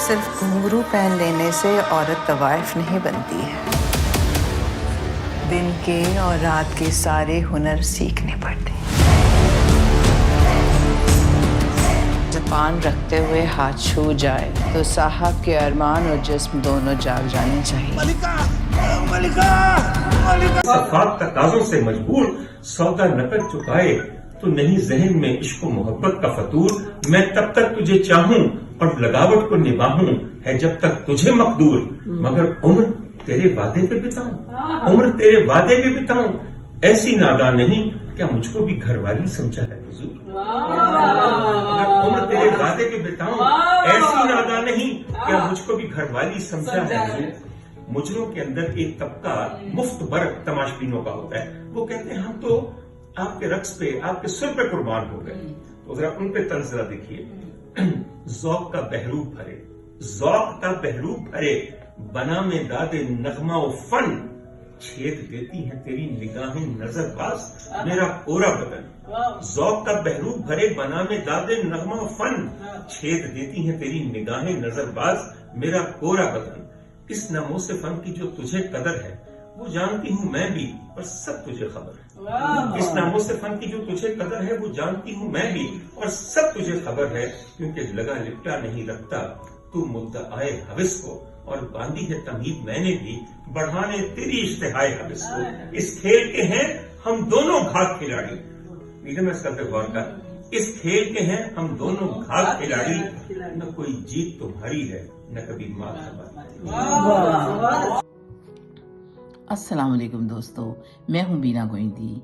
صرف گھنگرو پہن لینے سے عورت طوائف نہیں بنتی ہے، دن کے اور رات کے سارے ہنر سیکھنے پڑتے ہیں۔ زبان رکھتے ہوئے ہاتھ چھو جائے تو صاحب کے ارمان اور جسم دونوں جاگ جانے چاہیے۔ صفات تقاضوں سے مجبور سودا نقد چکائے تو نہیں ذہن میں عشق و محبت کا فطور۔ میں تب تک تجھے چاہوں اور لگاوٹ کو نباہوں ہے جب تک تجھے مقدور، مگر عمر تیرے وعدے پہ بتاؤں، عمر تیرے وعدے پہ بتاؤں، ایسی نادان نہیں کیا مجھ کو بھی گھر والی سمجھا ہے حضور۔ عمر تیرے وعدے پہ بتاؤں، ایسی نادان نہیں کیا مجھ کو بھی گھر والی سمجھا ہے حضور۔ مجروں کے اندر ایک طبقہ مفت برق تماش بینوں کا ہوتا ہے، وہ کہتے ہیں ہم تو آپ کے رقص پہ، آپ کے سر پہ قربان ہو گئے۔ تو ذرا ان پہ طنز ذرا دیکھیے۔ ذوق کا بحروب بھرے، ذوق کا بحروب بھرے، بنا میں داد نغمہ و فن، چھید دیتی ہیں تیری نگاہیں نظر باز میرا پورا بدن۔ ذوق کا بحروب بھرے، بنا میں داد نغمہ و فن، چھید دیتی ہیں تیری نگاہیں نظر باز میرا پورا بدن۔ اس ناموس فن کی جو تجھے قدر ہے وہ جانتی ہوں میں بھی، اور سب تجھے خبر ہے۔ اس ناموس فن کی جو تجھے قدر ہے وہ جانتی ہوں میں بھی، اور سب تجھے خبر ہے، کیونکہ لگا لپٹا نہیں رکھتا تو مدعائے حوث کو، اور باندھی ہے تمہید میں نے بھی بڑھانے تیری اشتہائے حوث کو۔ اس کھیل کے ہیں ہم دونوں گھات کھلاڑی، میں اس کا غور کر، اس کھیل کے ہیں ہم دونوں گھات کھلاڑی، نہ کوئی جیت تمہاری ہے نہ کبھی مات ہماری۔ السلام علیکم دوستو، میں ہوں بینا گوئندی۔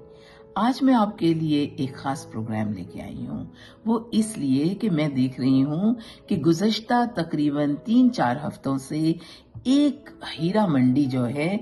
آج میں آپ کے لیے ایک خاص پروگرام لے کے آئی ہوں، وہ اس لیے کہ میں دیکھ رہی ہوں کہ گزشتہ تقریباً 3-4 ہفتوں سے ایک ہیرا منڈی جو ہے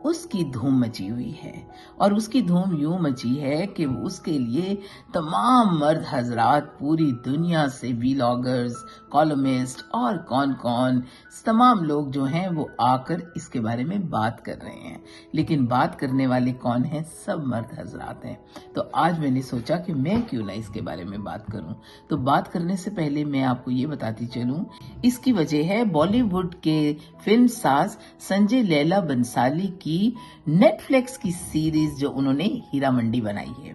اس کی دھوم مچی ہوئی ہے، اور اس کی دھوم یوں مچی ہے کہ اس کے لیے تمام مرد حضرات پوری دنیا سے ویلاگرز، کالمسٹ اور کون تمام لوگ جو ہیں وہ آ کر اس کے بارے میں بات کر رہے ہیں، لیکن بات کرنے والے کون ہیں؟ سب مرد حضرات ہیں۔ تو آج میں نے سوچا کہ میں کیوں نہ اس کے بارے میں بات کروں۔ تو بات کرنے سے پہلے میں آپ کو یہ بتاتی چلوں، اس کی وجہ ہے بالی ووڈ کے فلم ساز سنجے لیلا بنسالی کی نیٹ فلیکس کی سیریز جو انہوں نے ہیرا منڈی بنائی ہے۔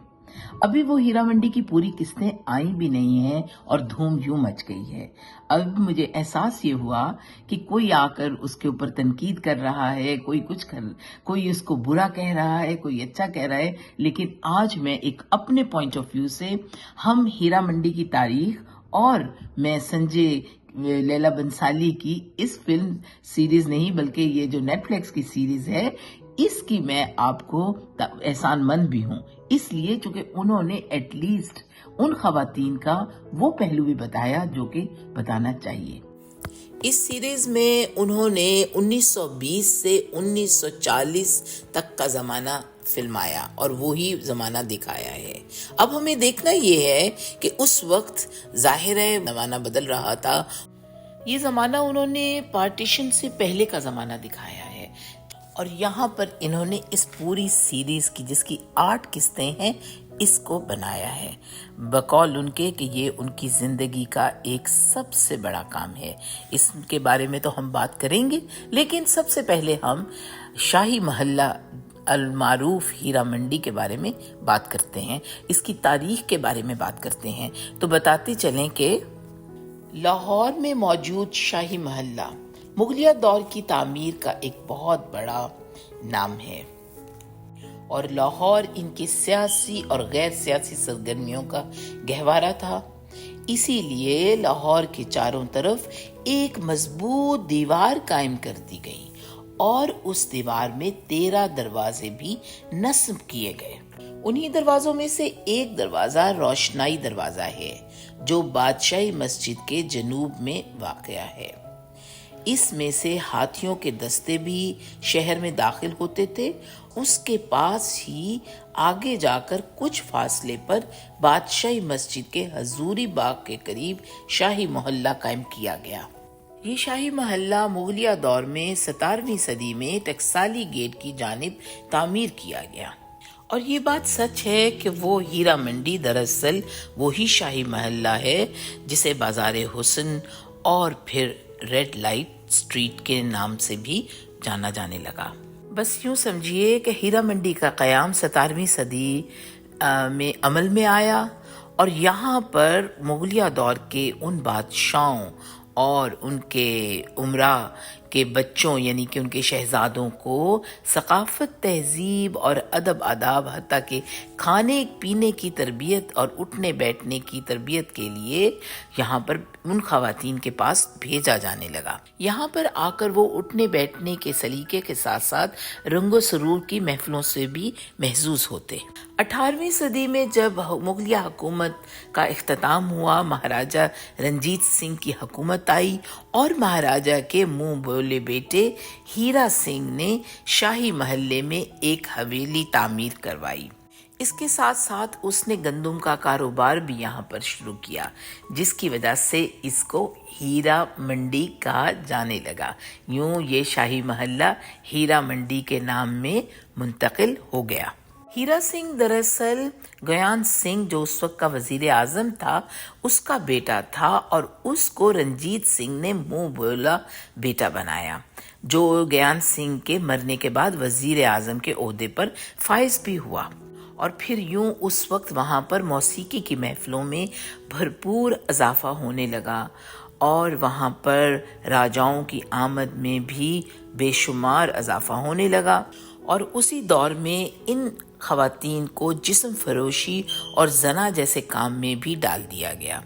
ابھی وہ ہیرا منڈی کی پوری قسطیں آئی بھی نہیں ہیں اور دھوم یوں مچ گئی ہے۔ اب مجھے احساس یہ ہوا کہ کوئی آ کر اس کے اوپر تنقید کر رہا ہے، کوئی اس کو برا کہہ رہا ہے، کوئی اچھا کہہ رہا ہے، لیکن آج میں ایک اپنے پوائنٹ آف ویو سے ہم ہیرا منڈی کی تاریخ اور میں سنجے لیلا بنسالی کی اس فلم سیریز نہیں بلکہ یہ جو نیٹ فلیکس کی سیریز ہے اس کی میں آپ کو احسان مند بھی ہوں، اس لیے چونکہ انہوں نے ایٹ لیسٹ ان خواتین کا وہ پہلو بھی بتایا جو کہ بتانا چاہیے۔ اس سیریز میں انہوں نے 1920 سے 1940 تک کا زمانہ فلمایا اور وہی زمانہ دکھایا ہے۔ اب ہمیں دیکھنا یہ ہے کہ اس وقت ظاہر ہے زمانہ بدل رہا تھا، یہ زمانہ انہوں نے پارٹیشن سے پہلے کا زمانہ دکھایا ہے، اور یہاں پر انہوں نے اس پوری سیریز کی جس کی 8 قسطیں ہیں اس کو بنایا ہے، بقول ان کے کہ یہ ان کی زندگی کا ایک سب سے بڑا کام ہے۔ اس کے بارے میں تو ہم بات کریں گے، لیکن سب سے پہلے ہم شاہی محلہ المعروف ہیرا منڈی کے بارے میں بات کرتے ہیں، اس کی تاریخ کے بارے میں بات کرتے ہیں۔ تو بتاتے چلیں کہ لاہور میں موجود شاہی محلہ مغلیہ دور کی تعمیر کا ایک بہت بڑا نام ہے، اور لاہور ان کی سیاسی اور غیر سیاسی سرگرمیوں کا گہوارہ تھا۔ اسی لیے لاہور کے چاروں طرف ایک مضبوط دیوار قائم کر دی گئی، اور اس دیوار میں 13 دروازے بھی نصب کیے گئے۔ انہی دروازوں میں سے ایک دروازہ روشنائی دروازہ ہے جو بادشاہی مسجد کے جنوب میں واقع ہے۔ اس میں سے ہاتھیوں کے دستے بھی شہر میں داخل ہوتے تھے۔ اس کے پاس ہی آگے جا کر کچھ فاصلے پر بادشاہی مسجد کے حضوری باغ کے قریب شاہی محلہ قائم کیا گیا۔ یہ شاہی محلہ مغلیہ دور میں 17ویں صدی میں ٹکسالی گیٹ کی جانب تعمیر کیا گیا، اور یہ بات سچ ہے کہ وہ ہیرا منڈی دراصل وہی شاہی محلہ ہے جسے بازار حسن اور پھر रेड लाइट स्ट्रीट के नाम से भी जाना जाने लगा। बस यूं समझिए कि हीरा मंडी का क़याम 17वीं सदी में अमल में आया और यहाँ पर मुगलिया दौर के उन बादशाहों और उनके उमरा के बच्चों यानी कि उनके शहजादों को सकाफत, तहजीब और अदब आदाब हत्ता के खाने पीने की तरबियत और उठने बैठने की तरबियत के लिए यहाँ पर उन खवातीन के पास भेजा जाने लगा। यहाँ पर आकर वो उठने बैठने के सलीके के साथ साथ रंगो सरूर की महफिलों से भी महजूज होते। 18वीं सदी में जब मुगलिया हुकूमत का इख्तिताम हुआ, महाराजा रंजीत सिंह की हुकूमत आई और महाराजा के मुंह बोले बेटे हीरा सिंह ने शाही महल्ले में एक हवेली तामीर करवाई। इसके साथ साथ उसने गंदम का कारोबार भी यहाँ पर शुरू किया, जिसकी वजह से इसको हीरा मंडी कहा जाने लगा। यूं ये शाही महल्ला हीरा मंडी के नाम में मुंतकिल हो गया। हीरा सिंह दरअसल गयान सिंह जो उस वक्त का वजीर आजम था उसका बेटा था और उसको रंजीत सिंह ने मुंह बोला बेटा बनाया, जो गयान सिंह के मरने के बाद वजीर आजम के ओहदे पर फाइज भी हुआ। और फिर यूं उस वक्त वहाँ पर मौसीकी की महफिलों में भरपूर इजाफा होने लगा और वहाँ पर राजाओं की आमद में भी बेशुमार इजाफा होने लगा। और उसी दौर में इन खवातीन को जिस्म फरोशी और जना जैसे काम में भी डाल दिया गया,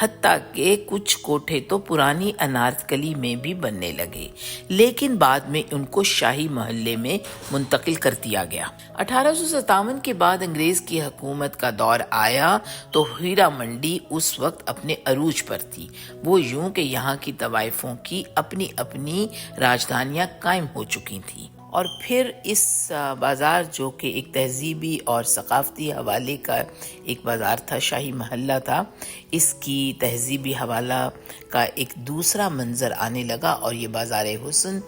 हत्ता के कुछ कोठे तो पुरानी अनारकली में भी बनने लगे, लेकिन बाद में उनको शाही महल्ले में मुंतकिल कर दिया गया। 1857 के बाद अंग्रेज की हुकूमत का दौर आया तो हीरा मंडी उस वक्त अपने अरूज पर थी। वो यूं कि यहाँ की तवाइफों की अपनी अपनी राजधानियां कायम हो चुकी थीं और फिर इस बाज़ार जो कि एक तहजीबी और सकाफती हवाले का एक बाज़ार था, शाही महल्ला था, इसकी तहजीबी हवाला का एक दूसरा मंज़र आने लगा और ये बाज़ार हुस्न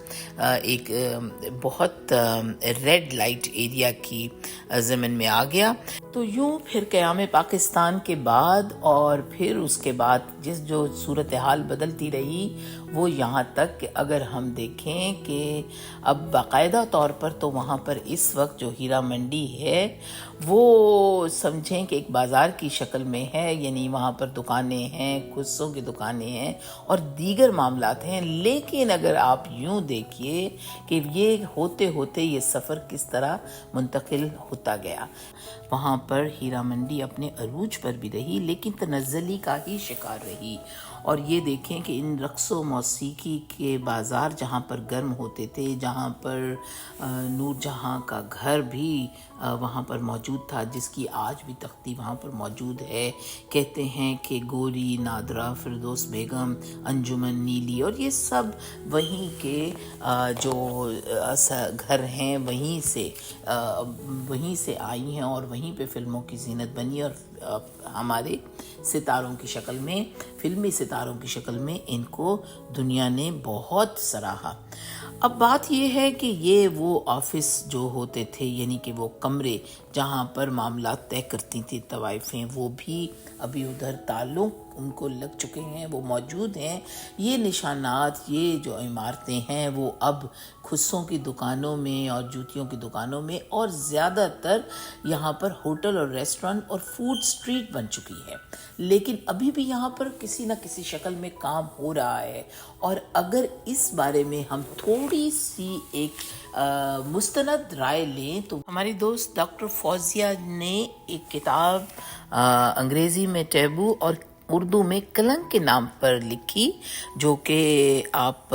एक बहुत रेड लाइट एरिया की ज़मीन में आ गया। तो यूं फिर क़याम पाकिस्तान के बाद और फिर उसके बाद जो सूरत हाल बदलती रही वो यहाँ तक कि अगर हम देखें कि अब बाकायदा तौर पर तो वहाँ पर इस वक्त जो हीरा मंडी है वो समझें कि एक बाज़ार की शक्ल में है, यानी वहाँ पर दुकानें हैं, खुस्सों की दुकानें हैं और दीगर मामलात हैं। लेकिन अगर आप यूँ देखिए कि ये होते होते ये सफ़र किस तरह मुंतकिल होता गया, वहाँ पर हीरा मंडी अपने अरूज पर भी रही लेकिन तनज़्ज़ुली का ही शिकार रही। और ये देखें कि इन रक़्स व मौसीकी के बाज़ार जहाँ पर गर्म होते थे, जहाँ पर नूर जहाँ का घर भी वहाँ पर मौजूद था, जिसकी आज भी तख्ती वहाँ पर मौजूद है। कहते हैं कि गोरी, नादरा, फिरदौस बेगम, अंजुमन, नीली और ये सब वहीं के जो घर हैं वहीं से आई हैं और वहीं पे फ़िल्मों की ज़ीनत बनी और हमारे सितारों की शक्ल में, फिल्मी सितारों की शक्ल में इनको दुनिया ने बहुत सराहा। अब बात ये है कि ये वो ऑफिस जो होते थे, यानी कि वो कमरे जहाँ पर मामला तय करती थी तवाइफें, वो भी अभी उधर ताल्लुक़ उनको लग चुके हैं, वो मौजूद हैं। ये निशानात, ये जो इमारतें हैं वो अब खुस्सों की दुकानों में और जूतियों की दुकानों में और ज़्यादातर यहाँ पर होटल और रेस्टोरेंट और फूड स्ट्रीट बन चुकी है। लेकिन अभी भी यहाँ पर किसी न किसी शक्ल में काम हो रहा है। और अगर इस बारे में हम थोड़ी सी एक मुस्तनद राय लें तो हमारी दोस्त डॉक्टर फौजिया ने एक किताब अंग्रेज़ी में टैबू और उर्दू में कलंक के नाम पर लिखी, जो कि आप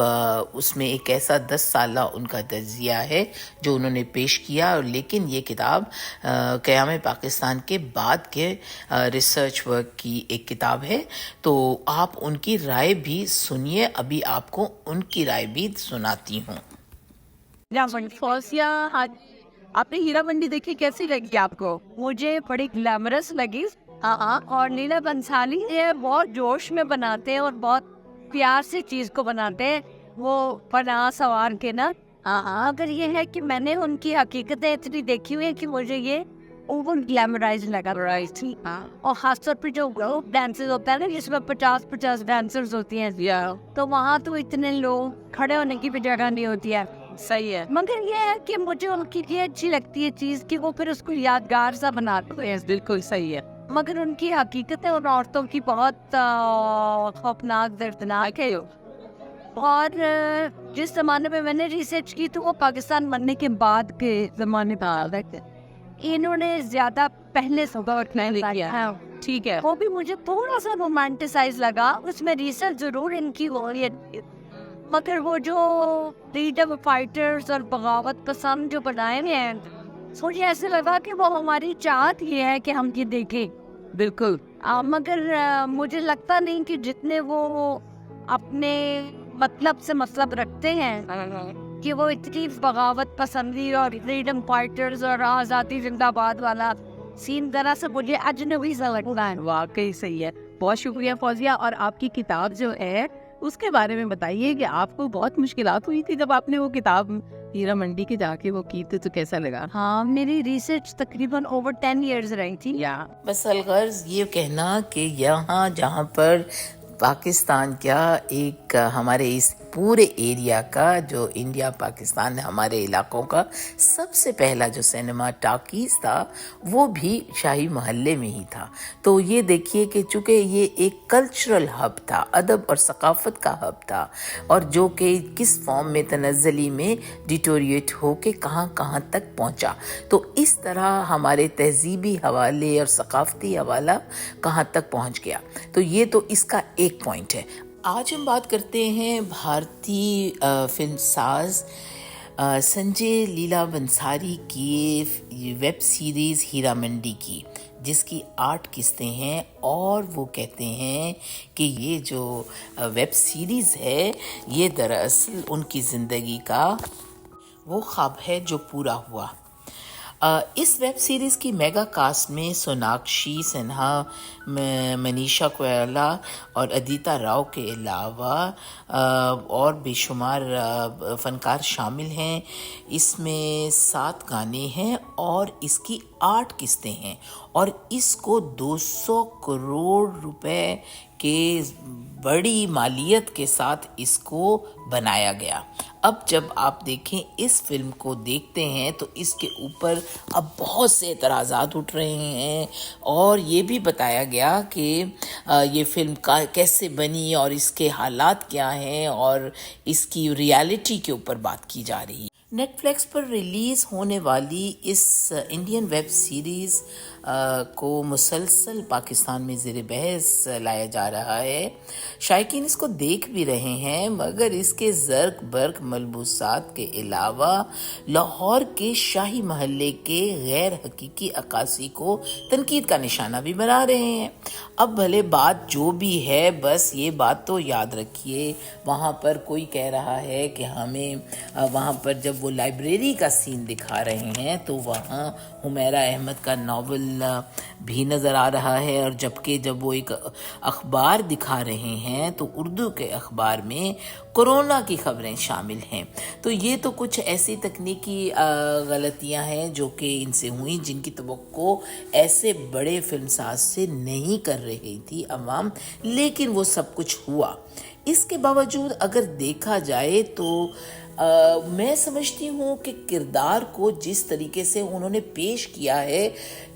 उसमें एक ऐसा 10 साला उनका तज्ज़िया है जो उन्होंने पेश किया। लेकिन ये किताब क़याम पाकिस्तान के बाद के रिसर्च वर्क की एक किताब है, तो आप उनकी राय भी सुनिए। अभी आपको उनकी राय भी सुनाती हूँ। फौजिया, आपने हीरा मंडी देखी, कैसी लगी आपको? मुझे बड़ी ग्लैमरस लगी। हाँ, और नीला बंसाली ये बहुत जोश में बनाते हैं और बहुत प्यार से चीज़ को बनाते हैं, वो बना सवार के ना। हाँ, अगर ये है कि मैंने उनकी हकीकतें इतनी देखी हुई है कि मुझे ये ओवर ग्लैमराइज लगा और खास तौर पे जो ग्रुप डांसेस होता है ना जिसमें 50 डांसर्स होती हैं तो वहाँ तो इतने लोग खड़े होने की भी जगह नहीं होती है। सही है। मगर ये है कि मुझे उनकी ये अच्छी लगती है चीज़ कि वो फिर उसको यादगार सा बनाते हैं। बिल्कुल सही है। मगर उनकी हकीकत है उन औरतों की बहुत खौफनाक दर्दनाक है। और जिस ज़माने में मैंने रिसर्च की तो वो पाकिस्तान बनने के बाद के ज़माने में इन्होंने ज़्यादा पहले सपोर्ट नहीं किया। ठीक है। वो भी मुझे थोड़ा सा रोमांटिसाइज लगा, उसमें रिसर्च ज़रूर इनकी हो रही है, मगर वो जो फ्रीडम फाइटर्स और बगावत पसंद जो बनाए हुए हैं मुझे ऐसे लगा कि वो हमारी चाहत ये है कि हम ये देखें। बिल्कुल। मगर मुझे लगता नहीं कि जितने वो अपने मतलब से मतलब रखते हैं कि वो इतनी बगावत पसंदी और फ्रीडम फाइटर्स और आज़ादी जिंदाबाद वाला सीन जरा से मुझे अजनबी सा लगता है। वाकई सही है। बहुत शुक्रिया फौजिया। और आपकी किताब जो है उसके बारे में बताइए कि आपको बहुत मुश्किलात हुई थी जब आपने वो किताब हीरा मंडी के जाके वो की थी, तो कैसा लगा? हाँ, मेरी रिसर्च तकरीबन ओवर 10 इयर्स रही थी। बस अलगर्ज ये कहना कि यहाँ जहाँ पर पाकिस्तान क्या एक हमारे इस पूरे एरिया का जो इंडिया पाकिस्तान हमारे इलाकों का सबसे पहला जो सिनेमा टाकीज था वो भी शाही मोहल्ले में ही था। तो ये देखिए कि चूँकि ये एक कल्चरल हब था, अदब और सकाफ़त का हब था, और जो कि किस फॉर्म में तनज़्ज़ली में डिटोरिएट हो के कहाँ कहाँ तक पहुँचा। तो इस तरह हमारे तहज़ीबी हवाले और सकाफ़ती हवाला कहाँ तक पहुँच गया। तो ये तो इसका एक पॉइंट है। आज हम बात करते हैं भारतीय फिल्मसाज संजय लीला बंसारी की वेब सीरीज़ हीरा मंडी की, जिसकी 8 किस्तें हैं। और वो कहते हैं कि ये जो वेब सीरीज़ है ये दरअसल उनकी ज़िंदगी का वो ख्वाब है जो पूरा हुआ। इस वेब सीरीज़ की मेगा कास्ट में सोनाक्षी सिन्हा, मनीषा कोयराला और अदिता राव के अलावा और बेशुमार फ़नकार शामिल हैं। इसमें 7 गाने हैं और इसकी 8 किस्तें हैं और इसको 200 करोड़ रुपए के बड़ी मालियत के साथ इसको बनाया गया। अब जब आप देखें इस फिल्म को देखते हैं तो इसके ऊपर अब बहुत से एतराज़ात उठ रहे हैं और ये भी बताया गया कि ये फिल्म का कैसे बनी और इसके हालात क्या हैं और इसकी रियलिटी के ऊपर बात की जा रही है। नेटफ्लिक्स पर रिलीज़ होने वाली इस इंडियन वेब सीरीज़ को मुसलसल पाकिस्तान में ज़ेर बहस लाया जा रहा है। शायकीन इसको देख भी रहे हैं, मगर इसके ज़र्क बर्क मलबूसात के अलावा लाहौर के शाही महल्ले के गैर हकीकी अक्कासी को तनकीद का निशाना भी बना रहे हैं। अब भले बात जो भी है, बस ये बात तो याद रखिए, वहाँ पर कोई कह रहा है कि हमें वहाँ पर जब वो लाइब्रेरी का सीन दिखा रहे हैं तो वहाँ हुमैरा अहमद का नावल भी नज़र आ रहा है, और जबकि जब वो एक अखबार दिखा रहे हैं तो उर्दू के अखबार में कोरोना की खबरें शामिल हैं। तो ये तो कुछ ऐसी तकनीकी गलतियां हैं जो कि इनसे हुई, जिनकी तवक्को ऐसे बड़े फिल्मसाज से नहीं कर रही थी अवाम, लेकिन वो सब कुछ हुआ। इसके बावजूद अगर देखा जाए तो मैं समझती हूँ कि किरदार को जिस तरीके से उन्होंने पेश किया है,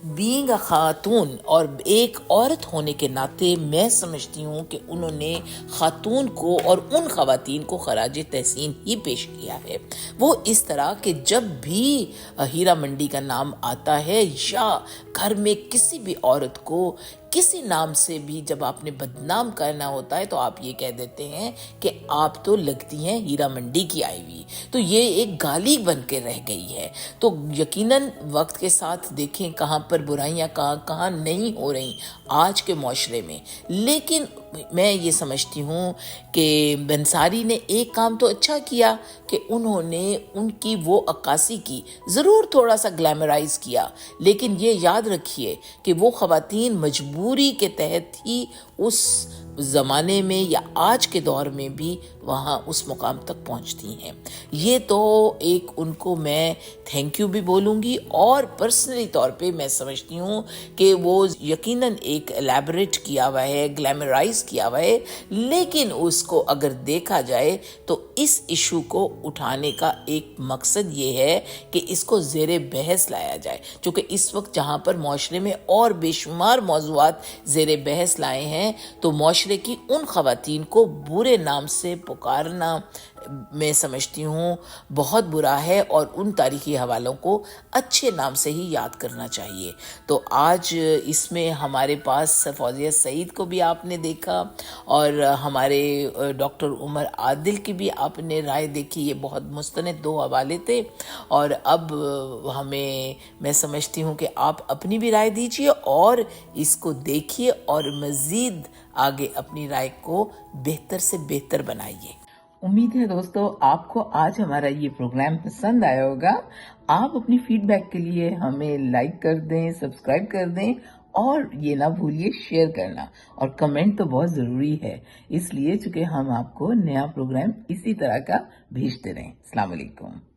बीइंग अ खातून और एक औरत होने के नाते, मैं समझती हूँ कि उन्होंने खातून को और उन खवातीन को खराज तहसीन ही पेश किया है। वो इस तरह कि जब भी हीरा मंडी का नाम आता है या घर में किसी भी औरत को किसी नाम से भी जब आपने बदनाम करना होता है तो आप ये कह देते हैं कि आप तो लगती हैं हीरा मंडी की आई हुई। तो ये एक गाली बन के रह गई है। तो यकीनन वक्त के साथ देखें कहाँ पर बुराइयाँ कहाँ नहीं हो रही आज के माशरे में। लेकिन मैं ये समझती हूँ कि बंसारी ने एक काम तो अच्छा किया कि उन्होंने उनकी वो अक्कासी की, ज़रूर थोड़ा सा ग्लैमराइज किया, लेकिन ये याद रखिए कि वो ख़वातीन मजबूरी के तहत ही उस زمانے میں یا آج کے دور میں بھی وہاں اس مقام تک پہنچتی ہیں. یہ تو ایک ان کو میں تھینک یو بھی بولوں گی، اور پرسنلی طور پہ میں سمجھتی ہوں کہ وہ یقیناً ایک ایلیبریٹ کیا ہوا ہے، گلیمرائز کیا ہوا ہے، لیکن اس کو اگر دیکھا جائے تو اس ایشو کو اٹھانے کا ایک مقصد یہ ہے کہ اس کو زیر بحث لایا جائے، چونکہ اس وقت جہاں پر معاشرے میں اور بے شمار موضوعات زیر بحث لائے ہیں، تو معاشرے کی ان خواتین کو برے نام سے پکارنا میں سمجھتی ہوں بہت برا ہے، اور ان تاریخی حوالوں کو اچھے نام سے ہی یاد کرنا چاہیے. تو آج اس میں ہمارے پاس فوزیہ سعید کو بھی آپ نے دیکھا، اور ہمارے ڈاکٹر عمر عادل کی بھی آپ نے رائے دیکھی. یہ بہت مستند 2 حوالے تھے، اور اب میں سمجھتی ہوں کہ آپ اپنی بھی رائے دیجیے اور اس کو دیکھیے، اور مزید آگے اپنی رائے کو بہتر سے بہتر بنائیے. امید ہے دوستو آپ کو آج ہمارا یہ پروگرام پسند آیا ہوگا. آپ اپنی فیڈ بیک کے لیے ہمیں لائک کر دیں، سبسکرائب کر دیں، اور یہ نہ بھولیے شیئر کرنا، اور کمنٹ تو بہت ضروری ہے، اس لیے چونکہ ہم آپ کو نیا پروگرام اسی طرح کا بھیجتے رہیں. السلام علیکم.